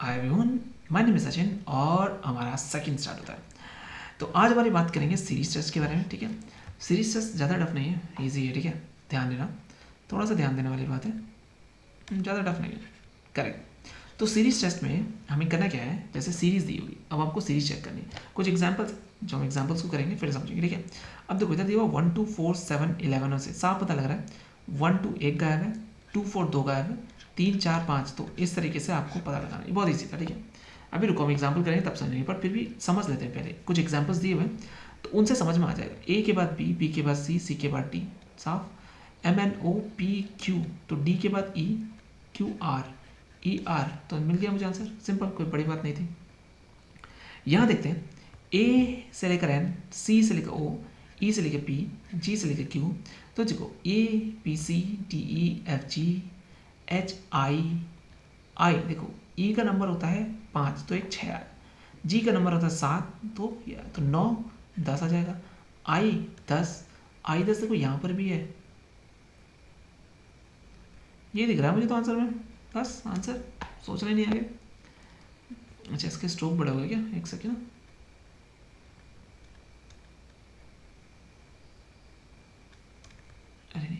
Hi everyone, my name is Sachin और हमारा second start होता है। तो आज हमारी बात करेंगे सीरीज टेस्ट के बारे में। ठीक है, सीरीज टेस्ट ज़्यादा टफ नहीं है, इजी है। ठीक है, ध्यान देना, थोड़ा सा ध्यान देने वाली बात है, ज़्यादा टफ नहीं है। करेक्ट। तो सीरीज टेस्ट में हमें करना क्या है, जैसे सीरीज दी होगी, अब आपको सीरीज चेक करनी है। कुछ एग्जाम्पल्स जो हम एग्जाम्पल्स को करेंगे फिर समझेंगे। ठीक है, अब देखो इधर दिया 1 2 4 7 11 से साफ पता लग रहा है 1 2 1 गायब है, 2 4 2 गायब है, 3 4 5। तो इस तरीके से आपको पता लगाना है, बहुत ईजी था। ठीक है, अभी रुको हम एग्जाम्पल करेंगे तब समझेंगे, पर फिर भी समझ लेते हैं। पहले कुछ एग्जाम्पल्स दिए हुए हैं तो उनसे समझ में आ जाएगा। ए के बाद बी, बी के बाद सी, सी के बाद डी, साफ। M N O P Q, तो डी के बाद E, Q R, E R, तो मिल गया मुझे आंसर। सिंपल, कोई बड़ी बात नहीं थी। यहाँ देखते हैं ए से लेकर एन, सी से लेकर ओ, ई से लेकर पी, जी से लेकर क्यू। तो देखो A B C D E F G H I I, देखो ई का नंबर होता है 5 तो एक 6 आया, जी का नंबर होता है 7 तो 9 10 आ जाएगा। आई 10, आई 10 देखो यहाँ पर भी है, ये दिख रहा है मुझे तो आंसर में। बस आंसर, सोचना ही नहीं आगे। अच्छा, इसके स्ट्रोक बड़ा हो गया क्या, एक सेकेंड। अरे नहीं,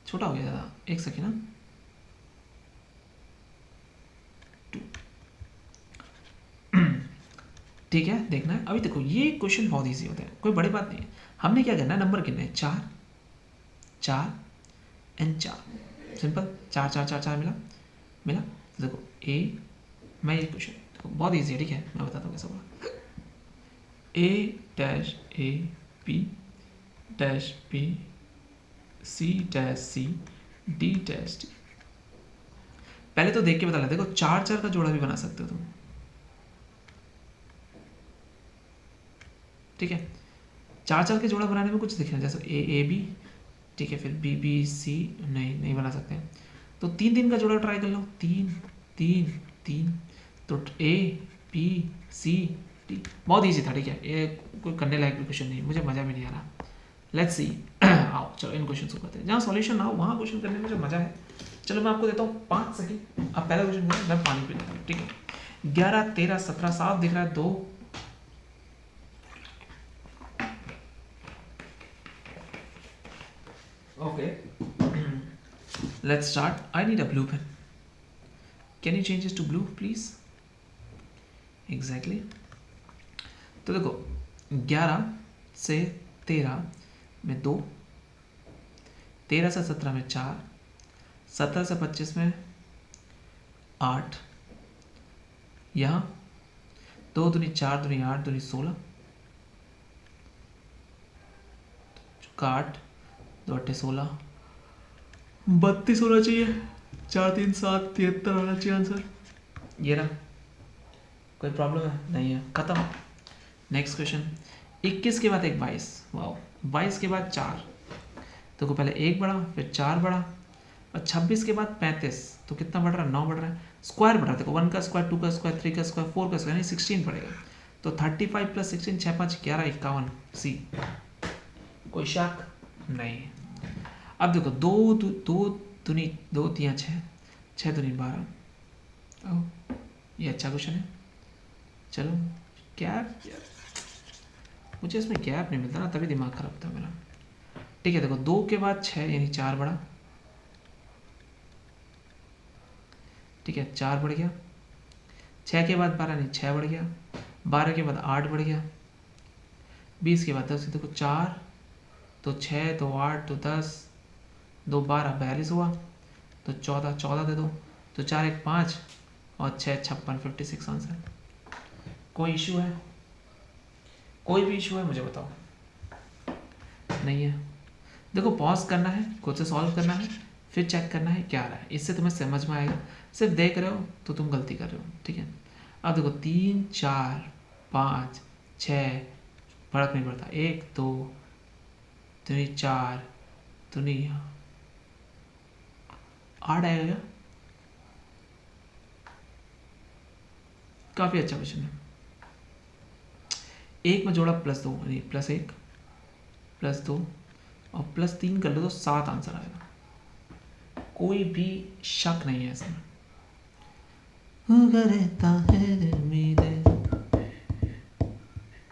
छोटा हो गया ज़्यादा, एक सेकेंड ना। ठीक है, देखना है। अभी देखो ये क्वेश्चन बहुत इजी होता है, कोई बड़ी बात नहीं है। हमने क्या करना है, नंबर गिनने हैं, 4 4 एंड 4, सिंपल। 4 4 4 4 मिला मिला। तो देखो ए, मैं ये क्वेश्चन देखो बहुत इजी है। ठीक है, मैं बताता हूँ कैसे होगा। A dash A, B dash B, C dash C, D dash D. पहले तो देख के बता लेते, देखो 4 4 का जोड़ा भी बना सकते हो तुम। ठीक है, 4 4 के जोड़ा बनाने में कुछ दिख रहा है, जैसे ए ए बी, ठीक है, फिर बी बी सी, नहीं बना सकते हैं। तो 3 3 का जोड़ा ट्राई कर लो, 3 3 3, तो ए बी सी डी, बहुत ईजी था। ठीक है, ये कोई करने लायक भी क्वेश्चन नहीं, मुझे मज़ा भी नहीं आ रहा। Let's see. आओ चलो इन क्वेश्चन को करते हैं, जहाँ सॉल्यूशन ना हो वहाँ क्वेश्चन करने में जो मज़ा है। चलो मैं आपको देता हूँ 5 सेकेंड, आप पहला क्वेश्चन करें, मैं पानी पी लेता हूँ। ठीक है, 11 13 17 साफ दिख रहा है, 2। Okay. Let's start. I need a blue pen. Can you change this to blue, please? Exactly. तो देखो 11 से 13 में 2, 13 से 17 में 4, 17 से 25 में 8, यहाँ 2 दूनी 4 दूनी 8 दूनी 16, 8 2 8 16, 32 होना चाहिए, 4 3 7 73 होना चाहिए आंसर। ये रहा, कोई प्रॉब्लम है नहीं है, खत्म। नेक्स्ट क्वेश्चन, 21 के बाद एक 22, वाओ, 22 के बाद 4, तो पहले 1 बढ़ा फिर 4 बढ़ा, और 26 के बाद 35, तो कितना बढ़ रहा है, 9 बढ़ रहा है। स्क्वायर बढ़ रहा है, देखो 1 का स्क्वायर, 2 का स्क्वायर, 3 का स्क्वायर, 4 का स्क्वायर, यानी 16 पड़ेगा। तो 35 प्लस 16, 6 5 11 51, सी। कोई शक नहीं। अब देखो 2 2 दूनी 2 3 6, 6 दूनी 12। ओह, ये अच्छा क्वेश्चन है। चलो गैप, मुझे इसमें गैप नहीं मिलता ना, तभी दिमाग खराब था मेरा। ठीक है, देखो 2 के बाद 6 यानी 4 बढ़ा, ठीक है 4 बढ़ गया। 6 के बाद 12 यानी 6 बढ़ गया, 12 के बाद 8 बढ़ गया, 20 के बाद 10, देखो 4 तो 6 तो 8 तो 10, 2 12 42 हुआ, तो 14 14 दे दो, तो 4 1 5 और 6 56 56 आंसर। कोई इशू है, कोई भी इशू है मुझे बताओ। नहीं है, देखो पॉज करना है, खुद से सॉल्व करना है, फिर चेक करना है क्या आ रहा है, इससे तुम्हें समझ में आएगा। सिर्फ देख रहे हो तो तुम गलती कर रहे हो। ठीक है, अब देखो 3 4 5 6, फर्क नहीं पड़ता, 1 2 3 4 तो नहीं, 8 आएगा क्या? काफ़ी अच्छा क्वेश्चन है। 1 में जोड़ा +2 यानी +1 +2 और +3 कर लो तो 7 आंसर आएगा, कोई भी शक नहीं है इसमें। रहता है उम्मीदें।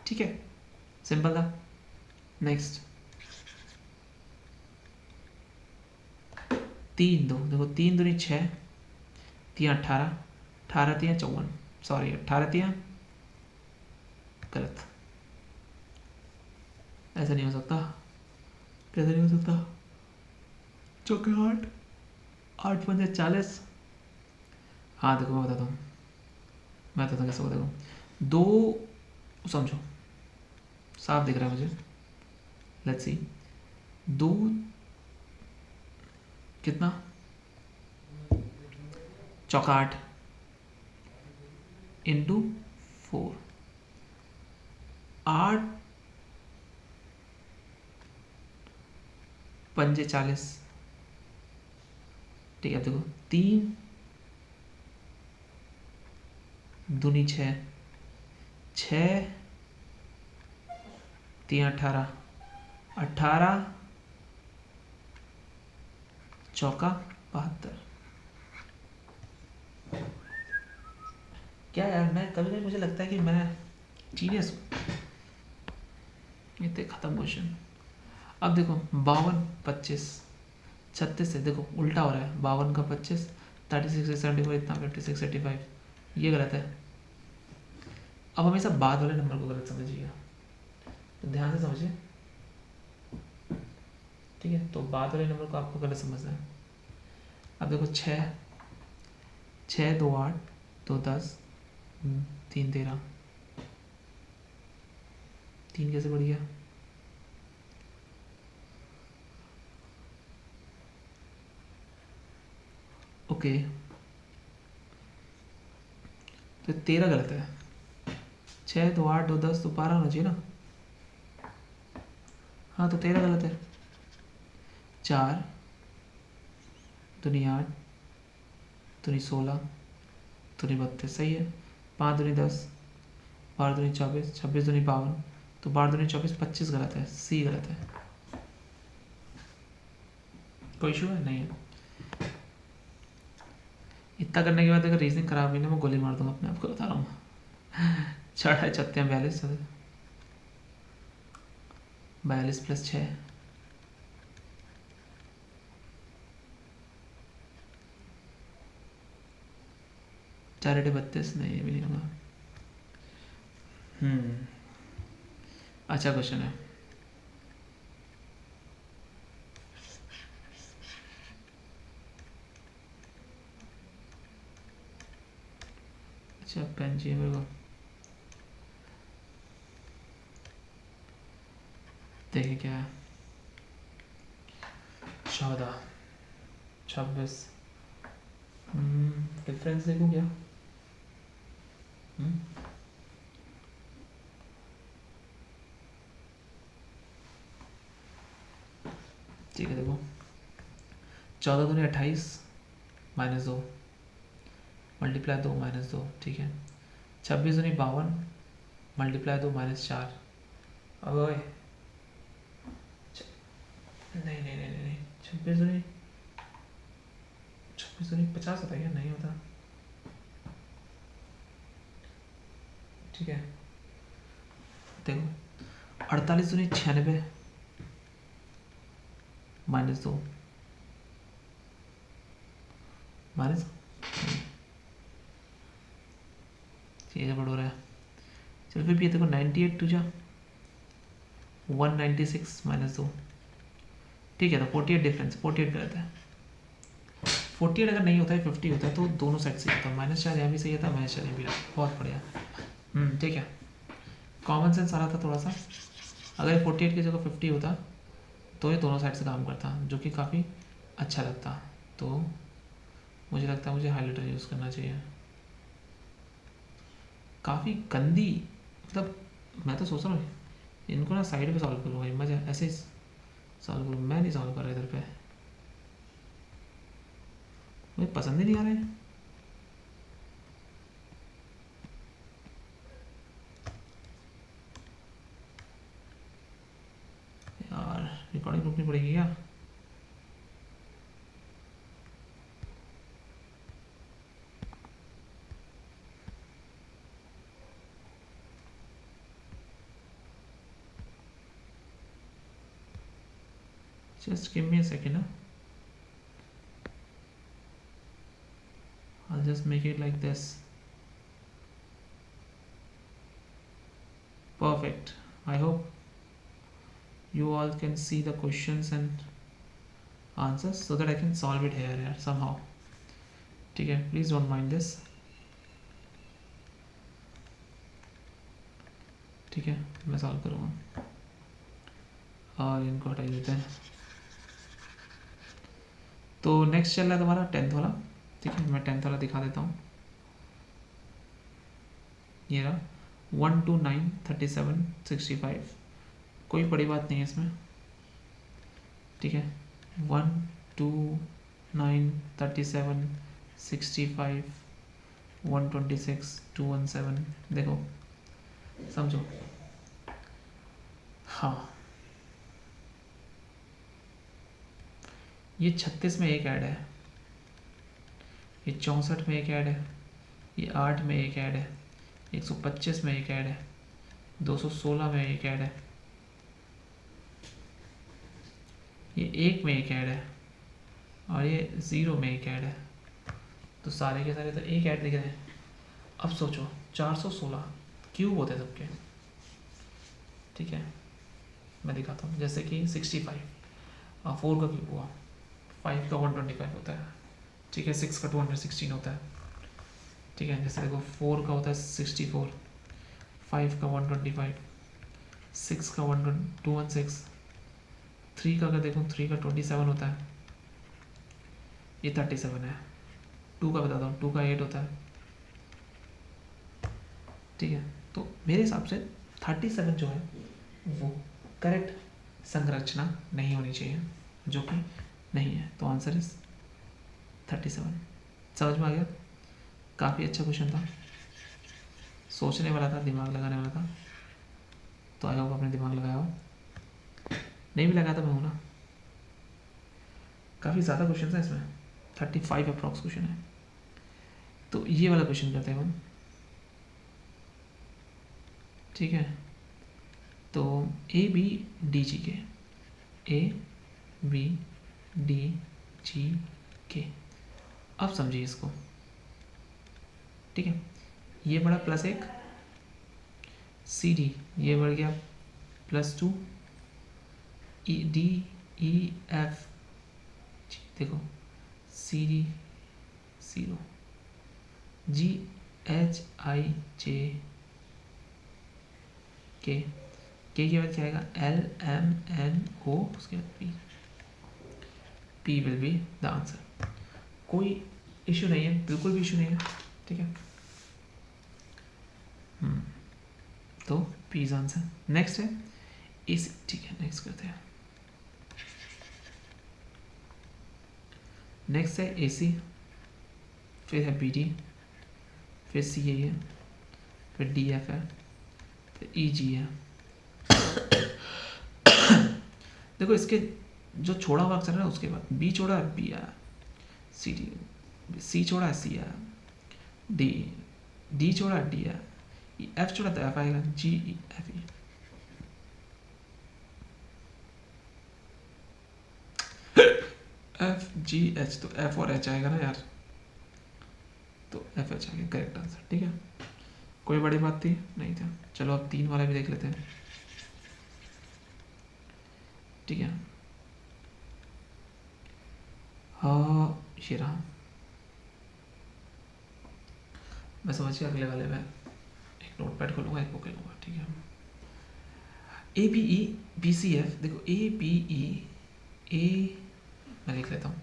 ठीक है, सिंपल था। नेक्स्ट 3 2, देखो 3 दूनी 6, 3 18, 18 3 54, सॉरी 18 3 गलत, ऐसा नहीं हो सकता, कैसे नहीं हो सकता, चौके 8, 8 5 40। हाँ देखो मैं बताता हूँ, मैं बताता हूँ कैसे होगा। देखो 2, समझो साफ दिख रहा है मुझे, लेट्स सी, 2 कितना, चौका 8 इंटू 4, 8 5 40। ठीक है, देखो 3 दूनी 6, 6 3 18, 18 चौका 72। क्या यार, मैं कभी कभी मुझे लगता है कि मैं जीनियस हूँ। इतने खत्म क्वेश्चन। अब देखो 52 25 36 से, देखो उल्टा हो रहा है, 52 का 25, 36 74 इतना, 56 85, ये गलत है। अब हमेशा बाद वाले नंबर को गलत समझिएगा, तो ध्यान से समझिए, ठीक है। तो बाद वाले नंबर को आपको गलत समझना है। अब देखो 6 6 2 8 2 10 3 13, 3 कैसे बढ़ गया, ओके, तो 13 गलत है। 6 2 8 2 10 तो 12 होना चाहिए ना, हाँ तो 13 गलत है। 4 दूनी 8 दूनी 16 दूनी 32 सही है। 5 दूनी 10, 12 दूनी 24, 26 दूनी 52, तो 12 दूनी 24 25 गलत है, सी गलत है। कोई इशू है नहीं है। इतना करने के बाद अगर रीजनिंग खराब हुई ना, मैं गोली मार दूंगा अपने आपको, बता रहा हूँ। 6 छत्ते 42, 42 + 6, 4 32, नहीं ये भी नहीं होगा। अच्छा क्वेश्चन है। अच्छा पेन चाहिए मेरे को, देखिए क्या है, 14 26, डिफरेंस देखूँ क्या, ठीक है। देखो 14 दूनी 28 -2 मल्टीप्लाई 2 -2, ठीक है। 26 दूनी 52 मल्टीप्लाई 2 -4, अब ओए नहीं नहीं नहीं नहीं, 26 दूनी 50 होता है क्या, नहीं होता, ठीक है। देखो 48 दूनी 96 -2 माइनस, चीज़ें बढ़ रहा है। चल फिर भी ये देखो 98 टू जा 196 -2, ठीक है। तो 48 डिफरेंस, 48 गलत है। 48 अगर नहीं होता है 50 होता है, तो दोनों साइड सही होता है, -4 यहाँ भी सही होता है, -4 यहाँ भी, बहुत बढ़िया। ठीक है, कॉमन सेंस आ रहा था थोड़ा सा। अगर 48 की जगह 50 होता तो ये दोनों साइड से काम करता, जो कि काफ़ी अच्छा लगता। तो मुझे लगता है मुझे हाईलाइटर यूज़ करना चाहिए। काफ़ी गंदी, मतलब मैं तो सोच रहा हूँ इनको ना साइड पे सॉल्व करूँगा, मजा ऐसे ही सॉल्व करूँ, मैं नहीं सॉल्व कर रहा इधर पे, मुझे पसंद ही नहीं आ रहे हैं। यार रिकॉर्डिंग रुकनी पड़ेगी क्या, Just give me a second. I'll just make it like this. Perfect. I hope you all can see the questions and answers so that I can solve it here somehow. ठीक है, please don't mind this. ठीक है, मैं solve करूँगा और इनको हटा देते हैं. तो नेक्स्ट चल रहा है तुम्हारा 10th वाला. ठीक है, मैं 10th वाला दिखा देता हूँ. ये रहा 1 2 9 37 65. कोई बड़ी बात नहीं है इसमें. ठीक है, 1 2 9 37 65 126 217. देखो समझो. हाँ, ये 36 में एक ऐड है, ये 64 में एक ऐड है, ये 8 में एक ऐड है, 125 में एक ऐड है, 216 में एक ऐड है, ये 1 में एक ऐड है और ये 0 में एक ऐड है. तो सारे के सारे तो एक ऐड दिख रहे हैं. अब सोचो 416 क्यूब होते हैं सबके. ठीक है, मैं दिखाता हूँ. जैसे कि 65 और 4 का क्यूब हुआ, 5 का 125 होता है. ठीक है, 6 का 216 होता है. ठीक है, जैसे देखो 4 का होता है 64, 5 का 125, 6 का 216, 3 का अगर देखो 3 का 27 होता है, ये 37 है. 2 का बताता हूँ, 2 का 8 होता है. ठीक है, तो मेरे हिसाब से 37 जो है वो करेक्ट संरचना नहीं होनी चाहिए, जो कि नहीं है. तो आंसर इज 37. समझ में आ गया? काफ़ी अच्छा क्वेश्चन था, सोचने वाला था, दिमाग लगाने वाला था. तो आई होप आपने दिमाग लगाया हो. नहीं भी लगाया तो मैं हूँ ना. काफ़ी ज़्यादा क्वेश्चन है इसमें, 35 अप्रॉक्स क्वेश्चन है. तो ये वाला क्वेश्चन करते हैं हम. ठीक है, तो ए बी डी जी के, ए बी डी जी के. अब समझिए इसको. ठीक है, ये बड़ा +1, सी डी ये बढ़ गया +2, ई डी ई एफ जी, देखो सी डी 0, जी एच आई जे के के बाद क्या आएगा, एल एम एन ओ, उसके बाद P. P will be the answer. कोई इशू नहीं है, बिल्कुल भी इशू नहीं है. ठीक है, तो पी इज आंसर. नेक्स्ट है ए सी. ठीक है, नेक्स्ट करते हैं. नेक्स्ट है ए सी, फिर है बी डी, फिर सी है, फिर डी एफ है, फिर ई जी है. देखो इसके जो छोड़ा हुआ अक्षर है उसके बाद बी छोड़ा है, बी आया, सी डी, सी छोड़ा है, सी आया, डी डी छोड़ा है, डी आया, एफ छोड़ा तो एफ आएगा, G E F E. F G H, तो एफ और एच आएगा ना यार, तो एफ एच आ गया करेक्ट आंसर. ठीक है, कोई बड़ी बात थी नहीं था. चलो अब 3 वाला भी देख लेते हैं. ठीक है, हाँ ये रहा. मैं समझ गया. अगले वाले में एक नोटपैड खोलूँगा, एक बुक लूँगा. ठीक है, A B E B C F. देखो ए बी ई ए, मैं लिख लेता हूँ.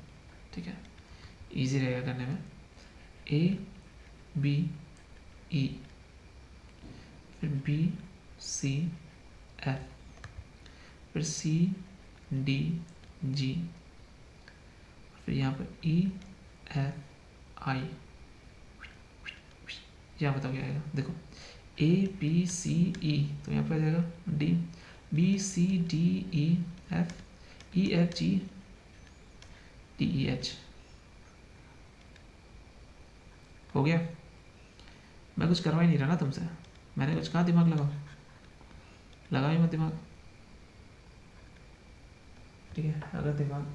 ठीक है, इजी रहेगा करने में. ए बी ई, फिर बी सी एफ, फिर सी डी जी, फिर यहाँ पर ई एफ आई. यहाँ बताओ क्या आएगा. देखो ए बी सी ई, तो यहाँ पर आ जाएगा D, B C D E F, E F G D E H. हो गया. मैं कुछ करवा ही नहीं रहा ना तुमसे. मैंने कुछ कहा दिमाग लगाओ, लगा ही मत दिमाग. ठीक है। अगर दिमाग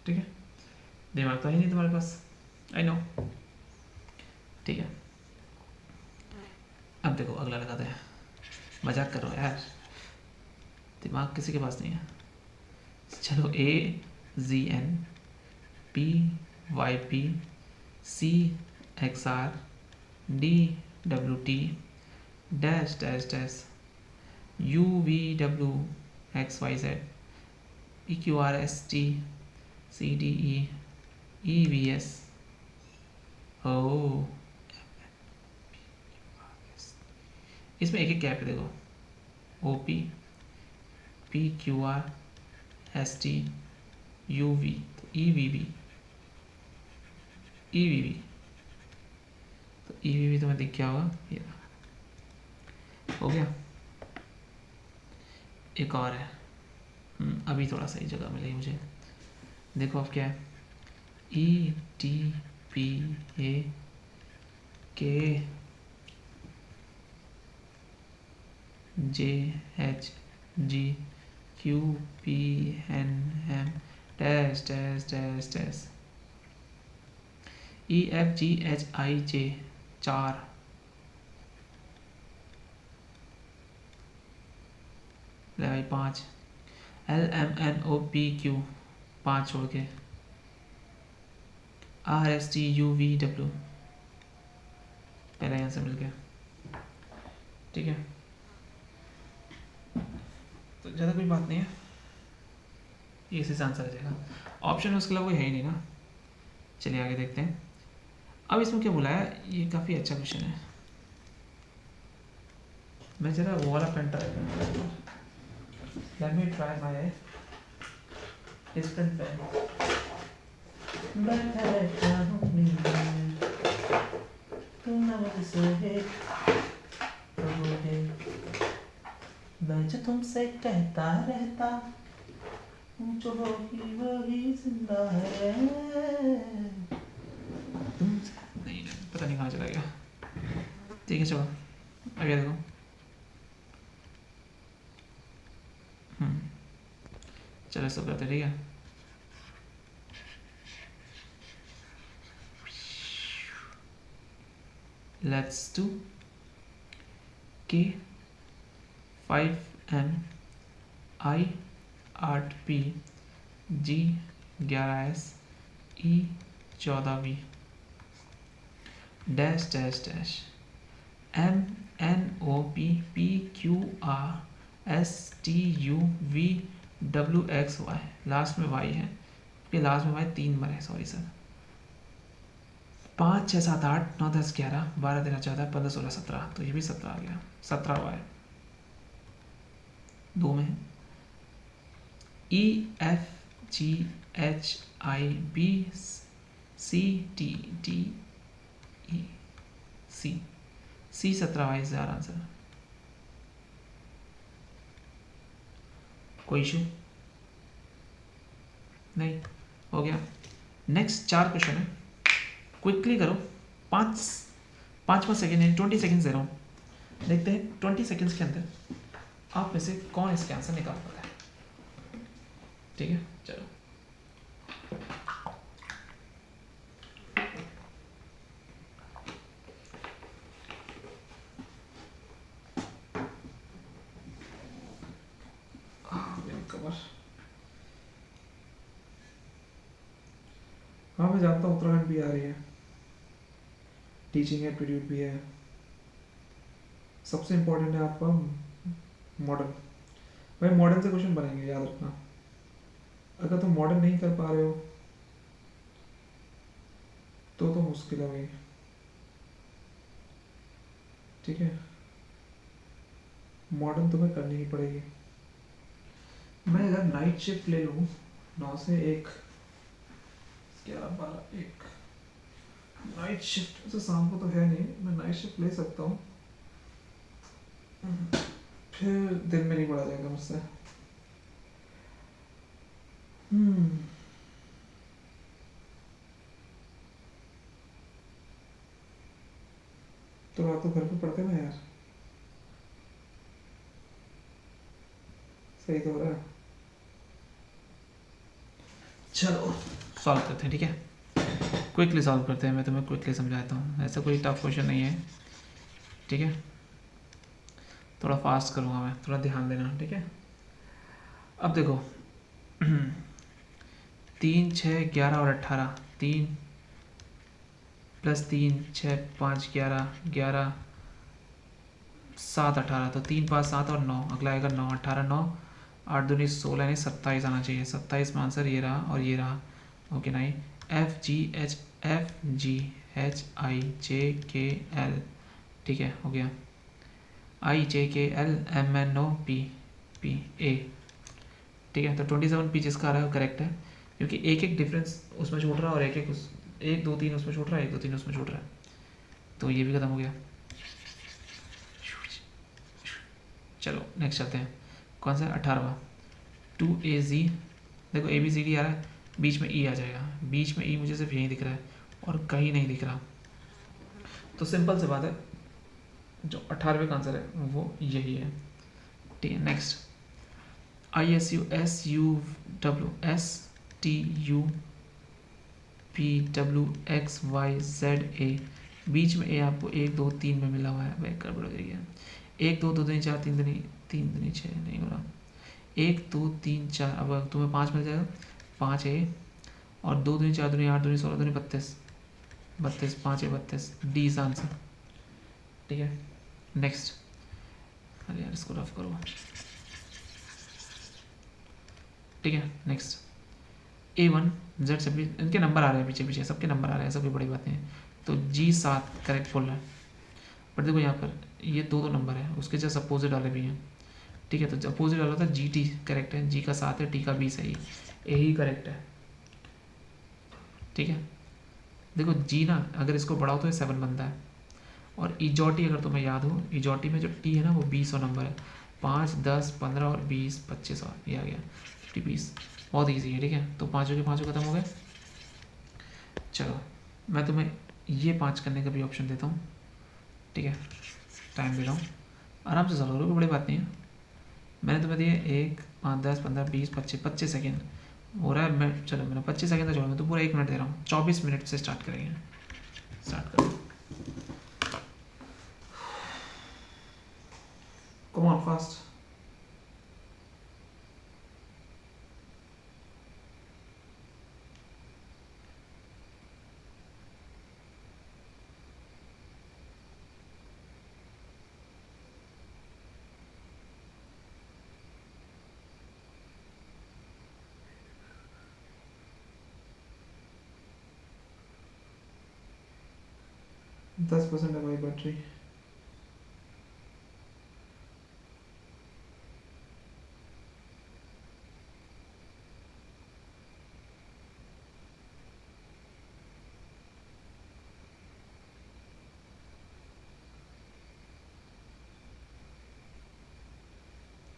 ठीक है, दिमाग तो है नहीं तुम्हारे पास, आई नो। ठीक है, अब देखो अगला लगाते हैं। मजाक कर रहा हूँ यार, दिमाग किसी के पास नहीं है। चलो AZNPYPCXR DWT dash dash dash UVWXYZ PQRSTCDEEVS ओ, इसमें एक एक कैप देखो, OPPQRSTUV तो EVV तो EVV तुम्हें दिख क्या होगा, ये हो गया। एक और है, अभी थोड़ा सही जगह मिली मुझे, देखो अब क्या है, ETPAKJHGQPNM dash dash dash dash EFGHIJ 4 भाई 5 LMNOPQ 5 छोड़ के RSTUVW पहला आंसर मिल गया। ठीक है, तो ज़्यादा कोई बात नहीं है, ये इसी से आंसर आ जाएगा। ऑप्शन उसके अलावा कोई है ही नहीं ना। चलिए आगे देखते हैं। अब इसमें क्या बोला है, ये काफ़ी अच्छा क्वेश्चन है। मैं जरा वो वाला पेन ट्राई करूँगा, let me try my different pen. बैठा रहता हूँ मैं जो तुमसे कहता रहता हूँ, जो वही जिंदा है तुमसे। नहीं पता नहीं कहाँ चला गया। ठीक है चलो आगे देखो। चलो सब करते, ठीक है। Let's do K5M I8P G11S E14V dash dash dash MNOPPQRSTUVWXY, last में वाई है, लास्ट में वाई 3 बार है, सॉरी सर। 5 6 7 8 9 10 11 12 13 14 15 16 17, तो ये भी 17 आ गया, 17 हुआ है, 2 में है। EFGHIBCDDEC C 17 वाइज यार आंसर। कोई इशू नहीं, हो गया। नेक्स्ट 4 क्वेश्चन है, क्विकली करो, 5 सेकेंड है, 20 सेकेंड्स दे रहा हूँ। देखते हैं 20 सेकेंड्स के अंदर आप में से कौन इसके आंसर निकाल पाता है। ठीक है चलो। कवर, हाँ मैं जानता हूँ, उत्तराखंड भी आ रही है, टीचिंग एप्टीट्यूड भी है। सबसे इम्पोर्टेंट है आपका मॉडर्न। भाई मॉडर्न से क्वेश्चन बनेंगे, याद रखना। अगर तुम मॉडर्न नहीं कर पा रहे हो तो मुश्किल है भाई। ठीक है, मॉडर्न तुम्हें करनी ही पड़ेगी। मैं अगर नाइट शिफ्ट ले लूँ 9 से 1 11 12 1, नाइट शिफ्ट तो शाम को तो है नहीं, मैं नाइट शिफ्ट ले सकता हूँ फिर दिल में नहीं पड़ा जाएगा मुझसे। तो रात को घर पे पढ़ते ना यार, सही तो हो रहा है। चलो सॉल्व करते हैं, ठीक है, क्विकली सॉल्व करते हैं। मैं तुम्हें क्विकली समझाता हूँ, ऐसा कोई टफ क्वेश्चन नहीं है, ठीक है। थोड़ा फास्ट करूँगा मैं, थोड़ा ध्यान देना, ठीक है। अब देखो 3, 6, 11 और 18, 3 + 3 6 5 11 11 7 18, तो 3 5 7 और 9, अगला आएगा 9 18 9 8 दूनी 16 यानी 27 आना चाहिए। 27 में आंसर ये रहा और ये रहा, ओके नहीं। FGHI ठीक है, हो गया। IJKLMNOP ठीक है। तो 27 पी जिसका आ रहा है करेक्ट है, क्योंकि एक एक डिफरेंस उसमें छूट रहा है और एक एक 1 2 3 उसमें छूट रहा है, 1 2 3 उसमें छूट रहा है, तो ये भी खत्म हो गया। चलो नेक्स्ट चलते हैं, कौन सा 18वां 2AZ। देखो ABCD आ रहा है, बीच में E आ जाएगा, बीच में E मुझे सिर्फ यहीं दिख रहा है और कहीं नहीं दिख रहा, तो सिंपल सी बात है, जो 18वें का आंसर है वो यही है, ठीक है। नेक्स्ट ISUSUWPWXYZA, बीच में ए आपको 1 2 3 में मिला हुआ है, वह गड़बड़ हो जाएगी। 1 2 2 दूनी 4 3 दूनी 6 नहीं हो रहा, 1 2 3 4, अब तुम्हें 5 मिल जाएगा, 5 है और 2 दूनी 4 दूनी 8 दूनी 16 दूनी 32 32, 5 है 32, डी इज आंसर, ठीक है। नेक्स्ट, अरे यार इसको रफ करो, ठीक है। नेक्स्ट A1 Z सभी इनके नंबर आ रहे हैं, पीछे पीछे सबके नंबर आ रहे हैं, सबकी बड़ी बातें हैं। तो G7 करेक्ट बोल रहा है, बट देखो यहाँ पर ये दो नंबर है, उसके जस्ट अपोजिट वाले भी हैं, ठीक है। तो अपोजिट वाला था GT करेक्ट है, G का 7 है, T का 20 है, यही करेक्ट है, ठीक है। देखो G ना अगर इसको बढ़ाओ तो ये 7 बनता है, और इजॉटी अगर तुम्हें याद हो, इजॉटी में जो T है ना वो 20 नंबर है, 5 10 15 और 20 25 और ये आ गया 20, बहुत ईजी है, ठीक है। तो पाँचों के पाँचों खत्म हो गए। चलो मैं तुम्हें ये 5 करने का भी ऑप्शन देता हूँ, ठीक है, टाइम दे रहा हूँ, आराम से सॉल्व करो, कोई बड़ी बात नहीं है। मैंने तुम्हें दिए 1 5 10 15 20 25 सेकेंड हो रहा है, मैं चलो मैंने 25 सेकेंड तो छोड़ो, मैं तो पूरा 1 मिनट दे रहा हूँ, 24 मिनट से स्टार्ट करेंगे, स्टार्ट करो, कम ऑन फास्ट। दस % है भाई बैटरी।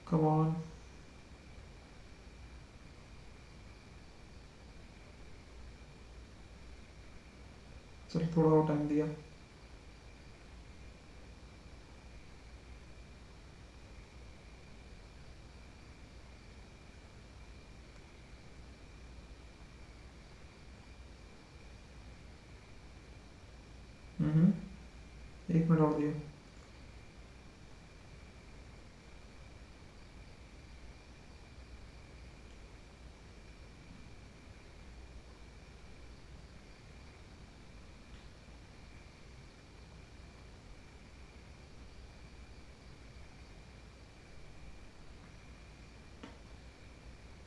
कम ऑन, चलो थोड़ा और टाइम दिया। हम्म, 1 मिनट और दिया।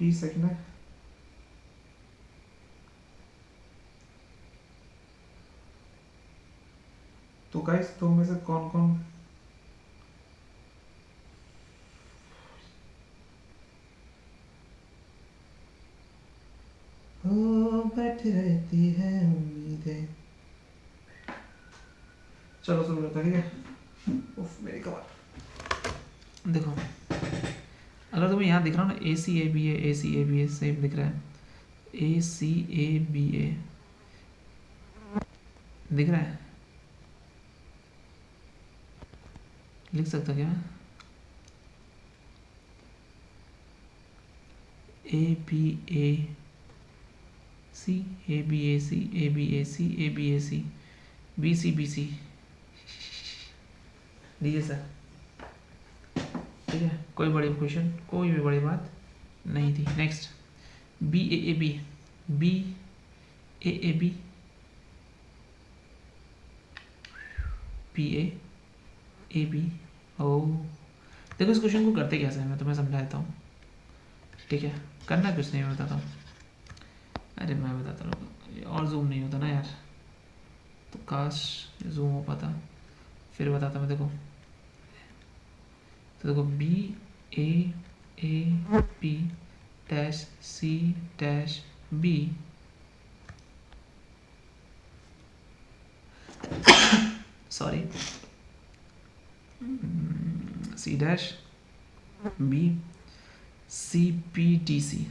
बीस सेकेंड है। तो गाइस तुम में से कौन कौन हो बैठी रहती है उम्मीदें। चलो शुरू करते हैं, ठीक है। उफ मेरी कमर। देखो अगर तुम्हें यहाँ दिख रहा हो ना ए C A B A same दिख रहा है, ए सी ए बी ए दिख रहा है, लिख सकता क्या A B A C A B A C A B A C A B A C B C लीजिए सर। ठीक है, कोई बड़ी क्वेश्चन, कोई भी बड़ी बात नहीं थी। Next B A B B A B A B O, देखो इस क्वेश्चन को करते कैसे हैं मैं तुम्हें समझा देता हूँ। ठीक है, करना कुछ नहीं, मैं बताता हूँ। अरे मैं बताता हूँ, और जूम नहीं होता ना यार, तो काश जूम हो पाता, फिर बताता मैं। देखो तो देखो B A B dash C dash B sorry C dash B C P T C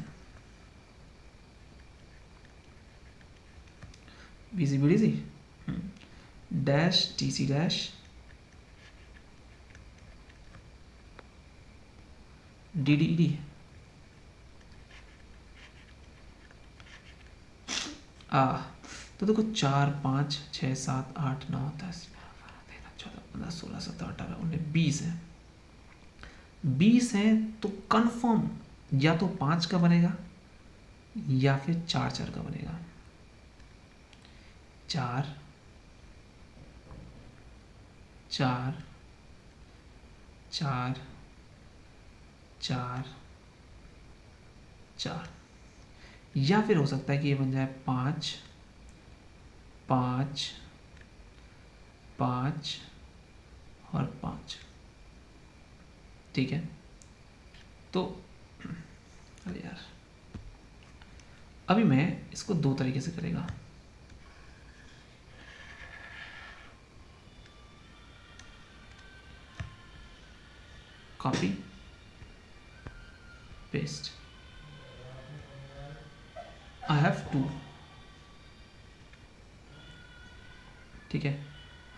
B C B D C dash T C dash D D D तो देखो 4 5 6 7 8 9 10 14 15 16 17 18 19 20 है। 20 है तो कंफर्म या तो 5 का बनेगा या फिर 4 4 का बनेगा। 4 4 4 4 4, या फिर हो सकता है कि ये बन जाए 5 5 5 और 5। ठीक है, तो अरे यार अभी मैं इसको 2 तरीके से करेगा। Copy paste, I have 2। ठीक है,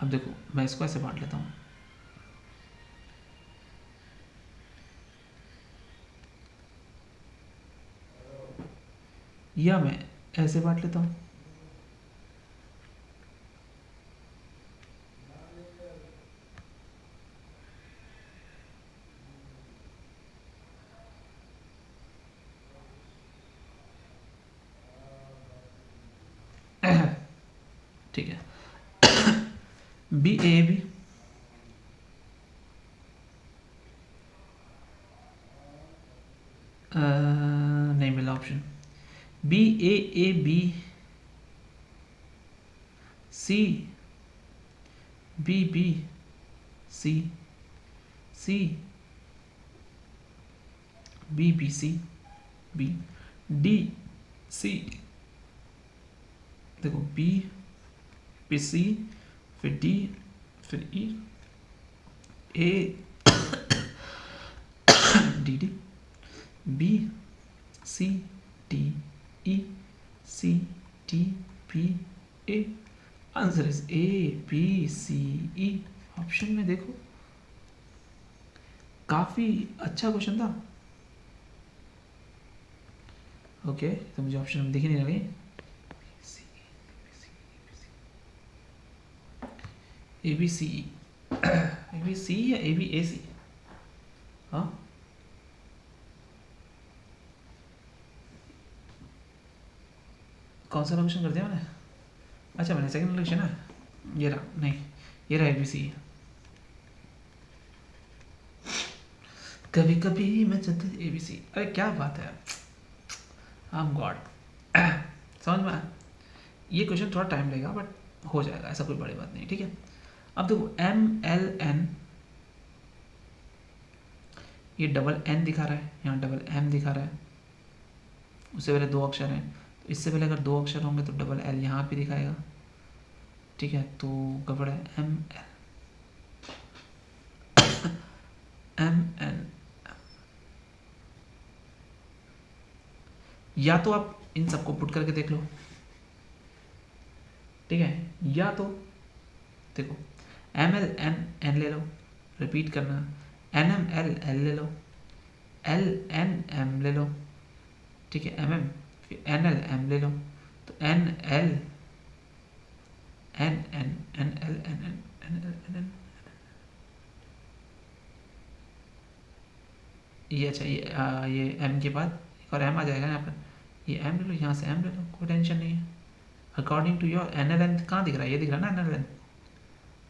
अब देखो मैं इसको ऐसे बांट लेता हूँ, या मैं ऐसे बांट लेता हूँ। ठीक है, बी ए बी नहीं मिला option. B A B C B B C C B B C B D C, देखो बी फिर सी फिर डी फिर E A D D B C D E C D B A, answer is A B C E. Option में देखो, काफी अच्छा question था। Okay, तो मुझे ऑप्शन दिख नहीं रहे, ए बी सी ई, ए बी सी या ए बी ए सी? हाँ, कौन सा क्वेश्चन कर दिया मैंने? अच्छा, मैंने सेकंड क्वेश्चन है ये रहा, नहीं ये रहा ए बी सी। कभी कभी मैं चाहता ए बी सी, अरे क्या बात है, आई एम गॉड। समझ में आया? ये क्वेश्चन थोड़ा टाइम लेगा बट हो जाएगा, ऐसा कोई बड़ी बात नहीं। ठीक है, अब देखो एम एल एन, ये डबल एन दिखा रहा है, यहाँ डबल एम दिखा रहा है, उससे पहले 2 अक्षर हैं, तो इससे पहले अगर 2 अक्षर होंगे तो डबल एल यहाँ पे दिखाएगा। ठीक है, तो गड़बड़ है, एम एम एन, या तो आप इन सबको पुट करके देख लो, ठीक है, या तो देखो एम एल एन एन ले लो, रिपीट करना, एन एम एल एल ले लो, एल एन एम ले लो, ठीक है, एम एम, फिर एन एल एम ले लो, तो N L N N N L N N N L N N, ये अच्छा, ये एम के बाद एक और एम आ जाएगा यहाँ पर, ये एम ले लो, यहाँ से एम ले लो, कोई टेंशन नहीं है। According to your N L N कहाँ दिख रहा है, ये दिख रहा है ना एन एल एन,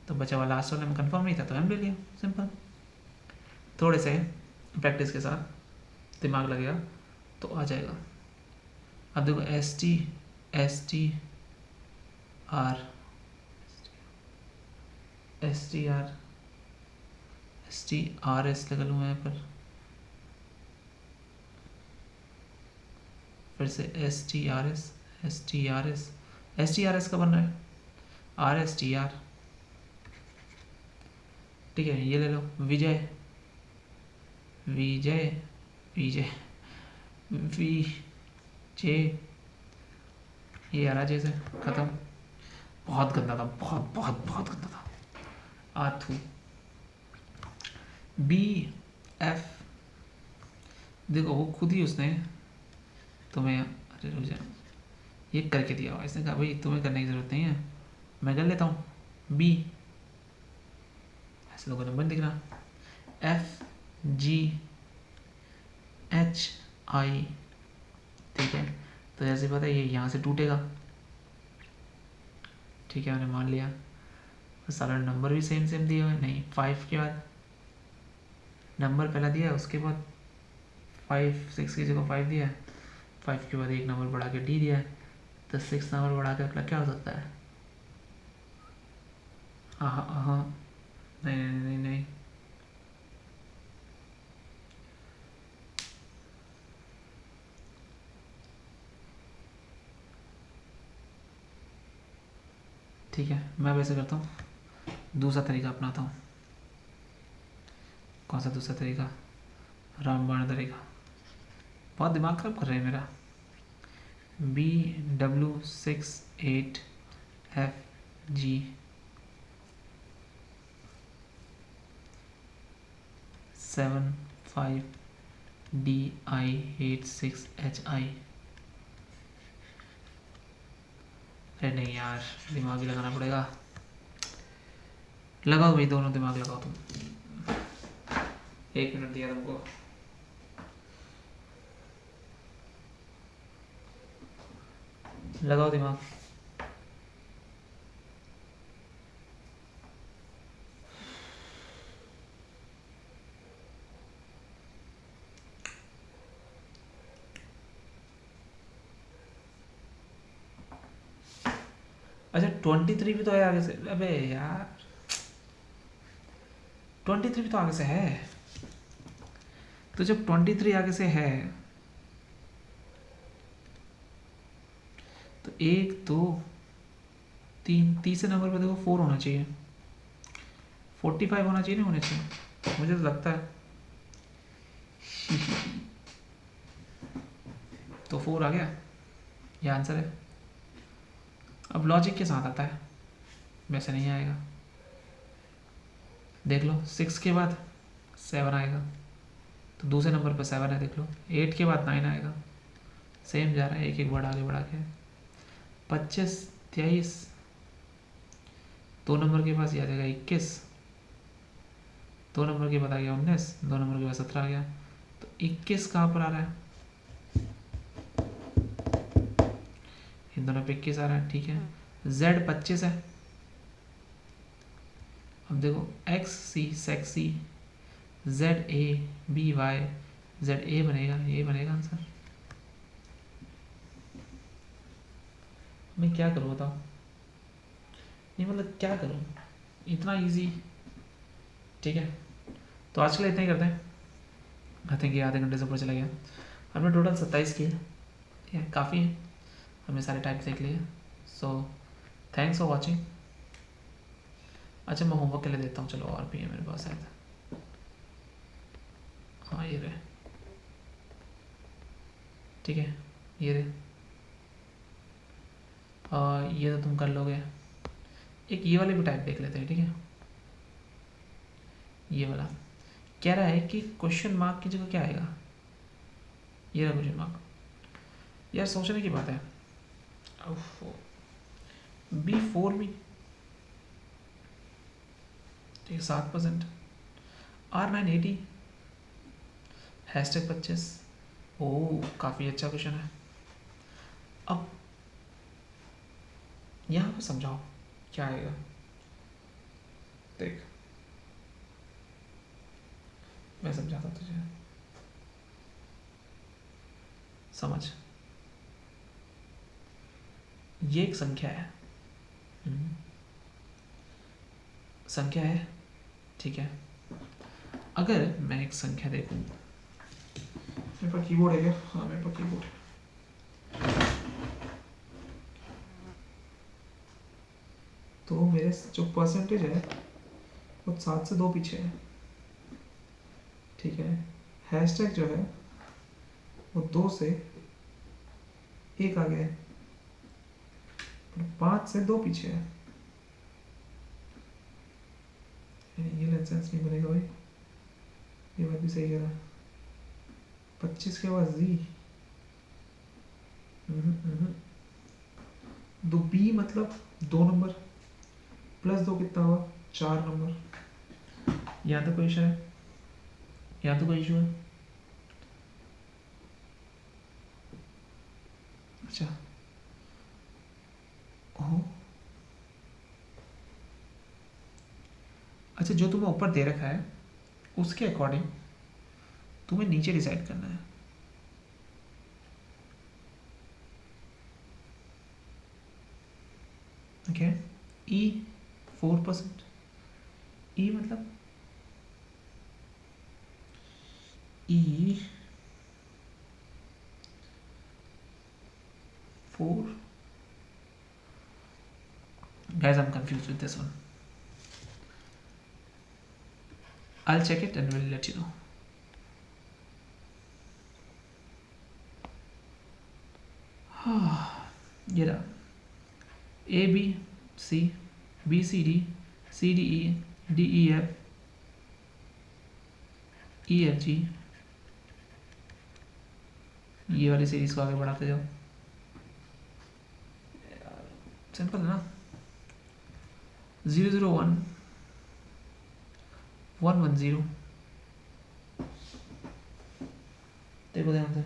तो बचा हुआ लास्ट वाला में कंफर्म नहीं था तो एम ले लिया, सिंपल। थोड़े से प्रैक्टिस के साथ दिमाग लगेगा तो आ जाएगा। अब देखो S T R S T R S लगा लूँ यहाँ पर, फिर से एस टी आर एस का बन रहा है आर एस टी आर, ठीक है, ये ले लो विजय विजय विजय विजय, ये आ रहा जैसे खत्म। बहुत गंदा था, बहुत बहुत बहुत गंदा था। आथू बी एफ, देखो वो खुद ही उसने तुम्हें, अरे रुक जाओ, ये करके दिया हुआ, इसने कहा भाई तुम्हें करने की ज़रूरत नहीं है, मैं कर लेता हूँ। बी, ऐसे लोगों नंबर दिख रहा, एफ जी एच आई, ठीक है, तो जैसे पता है ये यहाँ से टूटेगा, ठीक है, मैंने मान लिया। तो सारा नंबर भी सेम सेम दिया हुआ है, नहीं 5 के बाद नंबर पहला दिया, उसके बाद 5 6 की जगह 5 दिया है, 5 के बाद एक नंबर बढ़ा के डी दिया है, तो 6 नंबर बढ़ा के अगला क्या हो सकता है? हाँ हाँ हाँ, नहीं नहीं नहीं नहीं, ठीक है, मैं वैसे करता हूँ, दूसरा तरीका अपनाता हूँ। कौन सा दूसरा तरीका? रामबाण तरीका। बहुत दिमाग खराब कर रहे हैं मेरा। BW68FG 75DI86HI। अरे नहीं यार, दिमाग ही लगाना पड़ेगा। लगाओ भाई, दोनों दिमाग लगाओ तुम। 1 मिनट दिया तुमको। लगाओ दिमाग। अच्छा 23 भी तो है आगे से, अबे यार 23 भी तो आगे से है, तो जब 23 आगे से है तो 1 2 3, तीसरे नंबर पे देखो 4 होना चाहिए, 45 होना चाहिए, नहीं होना चाहिए, मुझे तो लगता है। तो 4 आ गया, ये आंसर है। अब लॉजिक के साथ आता है, वैसे नहीं आएगा। देख लो 6 के बाद 7 आएगा, तो दूसरे नंबर पर 7 है, देख लो। 8 के बाद 9 आएगा, सेम जा रहा है, एक एक वर्ड आगे बढ़ा के। 25 23, 2 नंबर के पास ये आ जाएगा 21, 2 नंबर के बाद आ गया 19, 2 नंबर के बाद 17 आ गया, तो 21 कहाँ पर आ रहा है? इन दोनों पे 21 आ रहा है, ठीक है। Z 25 है। अब देखो XC सेक्सी, ZABY, ZA बनेगा, ये बनेगा आंसर। मैं क्या करूँ बताओ, ये मतलब क्या करूँ, इतना इजी, ठीक है। तो आज के लिए इतना ही करते हैं। आई थिंक ये आधे घंटे से ऊपर चला गया। हमने टोटल 27 किए, ये काफ़ी है, हमने सारे टाइप देख लिए। So thanks for watching. अच्छा मैं होमवर्क के लिए देता हूँ, चलो और भी है मेरे पास शायद। हाँ ये रहे, ठीक है ये रहे। ये तो तुम कर लोगे। एक ये वाले भी टाइप देख लेते हैं, ठीक है। ये वाला कह रहा है कि क्वेश्चन मार्क की जगह क्या आएगा, ये रहा क्वेश्चन मार्क। यार सोचने की बात है। B4 भी ठीक है, 7%। R980 #25। ओह काफ़ी अच्छा क्वेश्चन है। अब यहाँ पे समझाओ क्या आएगा। देख मैं समझाता तुझे, समझ। ये एक संख्या है, संख्या है, ठीक है। अगर मैं एक संख्या देखूं, मेरे पास कीबोर्ड है क्या? हाँ मेरे पास कीबोर्ड है। तो मेरे जो परसेंटेज है वो 7 से 2 पीछे है, ठीक है। हैशटैग जो है वो 2 से 1 आगे है, 5 से 2 पीछे है। ये लाइसेंस नहीं बनेगा भाई, ये बात भी सही कह रहा है। 25 के बाद जी, दो बी मतलब 2 नंबर प्लस 2 कितना हुआ, 4 नंबर। यहाँ तो कोई इशू है, यहाँ तो कोई इशू है। अच्छा ओह, अच्छा जो तुम्हें ऊपर दे रखा है उसके अकॉर्डिंग तुम्हें नीचे डिसाइड करना है। ओके ई 4%, ई मतलब ई 4। guys I'm confused with this one, I'll check it and we'll let you know. ये रहा A B C B C D C D E D E F E F G, ये वाली series को आगे बढ़ाते जाओ। Simple है ना। 001 110, देखो ध्यान से,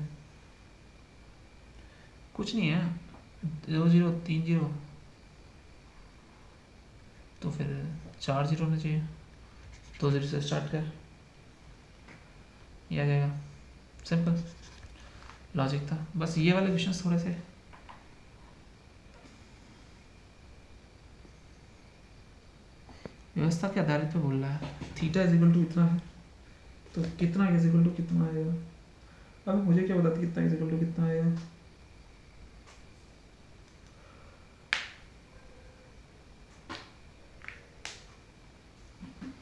कुछ नहीं है। 0030 तो फिर 4 0 होना चाहिए, 2 0 से स्टार्ट कर, ये आ जाएगा। सिंपल लॉजिक था, बस ये वाले क्वेश्चन थोड़े से व्यवस्था के आधारित पे बोल रहा है। थीटा इज इक्वल टू इतना है तो कितना इज इक्वल टू कितना आएगा। अब मुझे क्या बताती कितना इज इक्वल टू कितना आएगा।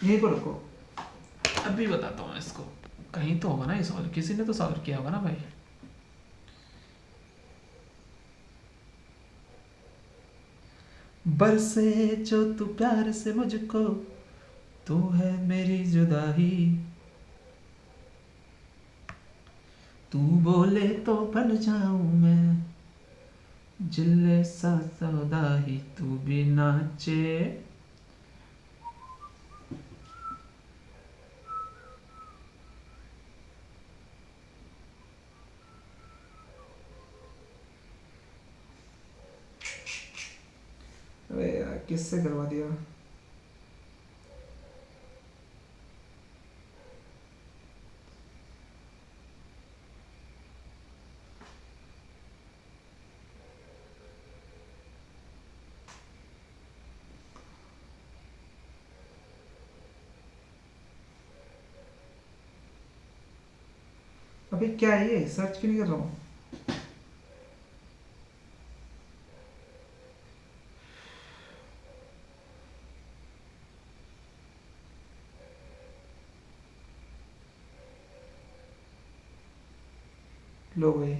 यहीं पर रखो, अभी बताता हूँ इसको। कहीं तो होगा ना ये सॉल्व, किसी ने तो सॉल्व किया होगा ना भाई। बरसे जो तू प्यार से मुझको, तू है मेरी जुदाई, तू बोले तो बन जाऊं मैं, जिले सा सौदा ही तू भी नाचे। अरे यार किससे करवा दिया। अबे क्या है ये, सर्च क्यों नहीं कर रहा हूँ। लो भाई,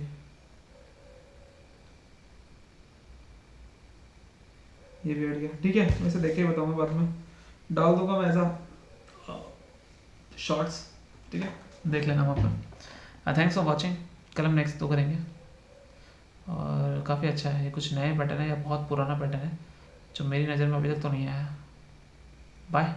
ये भी हट गया। ठीक है, वैसे देख के बताऊंगा बाद में, डाल दूंगा मैं ऐसा शॉर्ट्स। ठीक है, देख लेना वहाँ पर। Thanks for watching. कल हम नेक्स्ट 2 करेंगे, और काफ़ी अच्छा है। ये कुछ नए पैटर्न है या बहुत पुराना पैटर्न है जो मेरी नज़र में अभी तक तो नहीं आया। बाय।